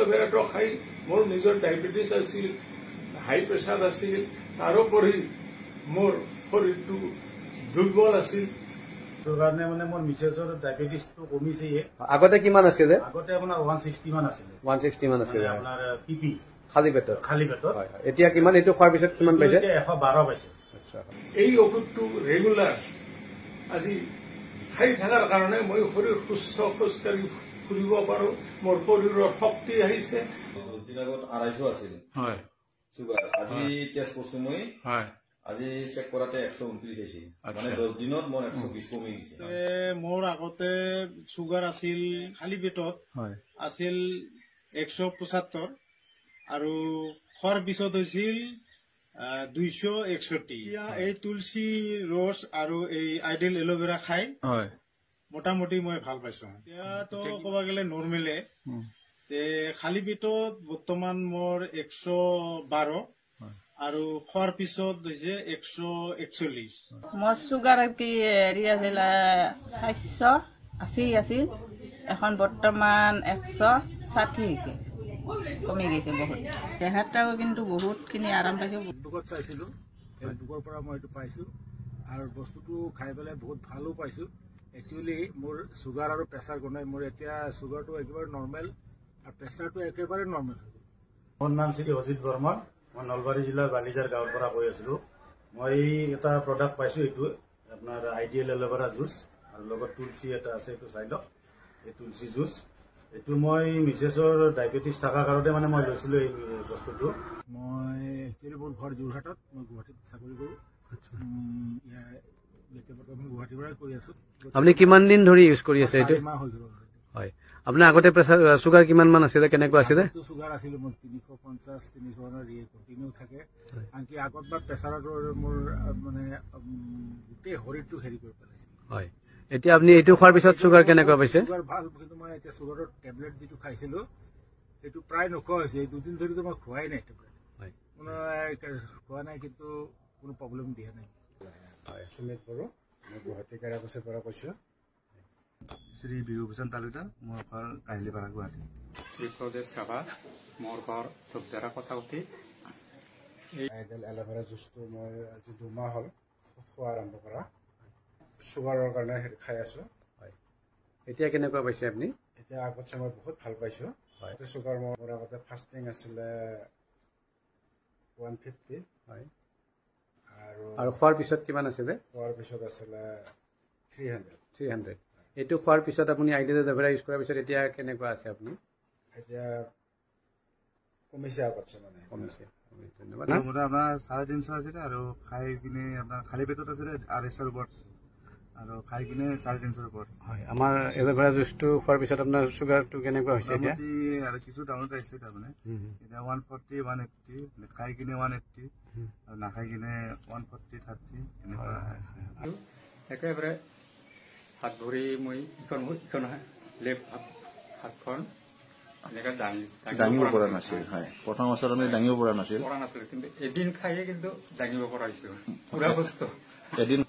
এল'ভেৰাটো খাই মোৰ নিজৰ ডায়েবেটিছ আছিল, হাই প্ৰেছাৰ আছিল, তাৰোপৰি মোৰ শৰীৰটো দুৰ্বল আছিল। কাৰণে মানে মোৰ মিছেছৰ ডায়েবেটিছটো কমিছে। আগতে কিমান আছিলে? আগতে আপোনাৰ 160 মান আছিলে। 160 মান আছিলে আপোনাৰ পিপি খালী পেটত। হয়। এতিয়া কিমান? এইটো খোৱাৰ পিছত কিমান পাইছে? 112 পাইছে। এই ঔষধটো ৰেগুলাৰ আজি খাই থকাৰ কাৰণে মই শৰীৰ সুস্থ, খোজকাঢ়ি ফুৰিব পাৰো, মোৰ শৰীৰৰ শক্তি আহিছে। 10 দিন আগত 250 আছিল চুগাৰ, আজি টেষ্ট কৰিছো মই, আজি চেক কৰাতে 129 আছিল, মানে 10 দিনত মোৰ 120 কমি গৈছে। মোৰ আগতে চুগাৰ আছিল খালী পেটত আছিল 175 আৰু খোৱাৰ পিছত হৈছিল 261। এই তুলসী ৰস আৰু এই আইডেল এল'ভেৰা খাই মোটামুটি মই ভাল পাইছো। এতিয়াতো ক'ব গ'লে নৰ্মেলে। খালী পেটত বৰ্তমান মোৰ 112 আৰু খোৱাৰ পিছত হৈছে 141। মোৰ চুগাৰ হেৰি আছিল 480 আছিল, এখন বৰ্তমান 160 হৈছে, কমি গৈছে বহুত। দেহাটাও কিন্তু বহুতখিনি আৰাম পাইছো। ফেচবুকত চাইছিলো, ফেচবুকৰ পৰা মই এইটো পাইছো আৰু বস্তুটো খাই পেলাই বহুত ভালো পাইছো। একচুৱেলি মোৰ চুগাৰ আৰু প্ৰেছাৰ নাই, মোৰ এতিয়া চুগাৰটো একেবাৰে নৰ্মেল আৰু প্ৰেছাৰটো একেবাৰে নৰ্মেল হৈ গ'ল। মোৰ নাম শ্ৰী অজিত বৰ্মন, মই নলবাৰী জিলাৰ বালিজাৰ গাঁৱৰ পৰা কৈ আছিলো। মই এটা প্ৰডাক্ট পাইছো, এইটো আপোনাৰ আইডিয়েল এল'ভেৰা জুচ আৰু লগত তুলসী এটা আছে, এইটো চাই লওক, এই তুলসী জুচ। এইটো মই মিছেছৰ ডায়েবেটিছ থকাৰ কাৰণে মানে মই লৈছিলো এই বস্তুটো। মই একচুৱেলি মোৰ ঘৰ যোৰহাটত, মই গুৱাহাটীত চাকৰি কৰোঁ। গুৱাহাটীৰ পৰাই কৰি আছো। আপুনি কিমান দিন ধৰি ইউজ কৰি আছে এইটো? 4 মাহ হৈ গ'ল। হয়, আপোনাৰ আগতে প্ৰেছাৰ চুগাৰ কিমান মান আছিলে, কেনেকুৱা আছিলে? চুগাৰ আছিল মোৰ 350 300 কণ্টিনিউ থাকে। আনকি আগতবাৰ প্ৰেছাৰটো মোৰ মানে গোটেই শৰীৰটো হেৰি কৰি পেলাইছিল। হয়, এতিয়া আপুনি এইটো খোৱাৰ পিছত চুগাৰ কেনেকুৱা পাইছে? চুগাৰ ভাল, কিন্তু মই এতিয়া চুগাৰৰ টেবলেট যিটো খাইছিলো সেইটো প্ৰায় নোখোৱা হৈছে। এই 2 দিন ধৰিতো মই খোৱাই নাই টেবলেট, খোৱা নাই, কিন্তু কোনো প্ৰব্লেম দিয়া নাই। সুমিত বড়ো, মই গুৱাহাটী কেৰাকচৰ পৰা কৈছোঁ। শ্ৰী বিভূষণ তালুকদাৰ, মোৰ ঘৰ কাহিলীপাৰা, গুৱাহাটী। শ্ৰী প্ৰদেশ ৰাভা, মোৰ ঘৰ ধূপধাৰা কথাউতি। আইডেল এল'ভেৰা জুচটো মই আজি 2 মাহ হ'ল খোৱা আৰম্ভ কৰা। চুগাৰৰ কাৰণে সেইটো খাই আছোঁ। এতিয়া কেনেকুৱা পাইছে আপুনি? এতিয়া আগতছে মই বহুত ভাল পাইছোঁ। চুগাৰ মোৰ আগতে ফাষ্টিং আছিলে 150, আৰু খোৱাৰ পিছত কিমান আছিলে? খোৱাৰ পিছত আছিলে 300। এইটো খোৱাৰ পিছত আপুনি আইডিয়েল এল'ভেৰা ইউজ কৰাৰ পিছত এতিয়া কেনেকুৱা আছে আপুনি? এতিয়া কমিছে, আগতছে মানে কমিছে। ধন্যবাদ। আপোনাৰ 350 আছিলে আৰু খাই কিনে আপোনাৰ খালী পেটত আছিলে 250 ওপৰত আৰু খাই কিনে 350 ওপৰত। হয়, আমাৰ এল'ভেৰা জুচটো খোৱাৰ পিছত আপোনাৰ চুগাৰটো কেনেকুৱা হৈছে এতিয়া? আৰু কিছু ডাউনত আহিছে, তাৰমানে এতিয়া 140 180, খাই কিনে 180 আৰু নাখাই কিনে 140 30 এনেকুৱা। একেবাৰে হাত ভৰি মই ইখন লেফ্ট হাতখন এনেকৈ দাঙিব পৰা নাছিল। হয়, প্ৰথম অৱস্থাত আমি দাঙিব পৰা নাছিল, কিন্তু এদিন খাইয়ে কিন্তু দাঙিব পৰা হৈছো, পুৰা সুস্থ। এদিন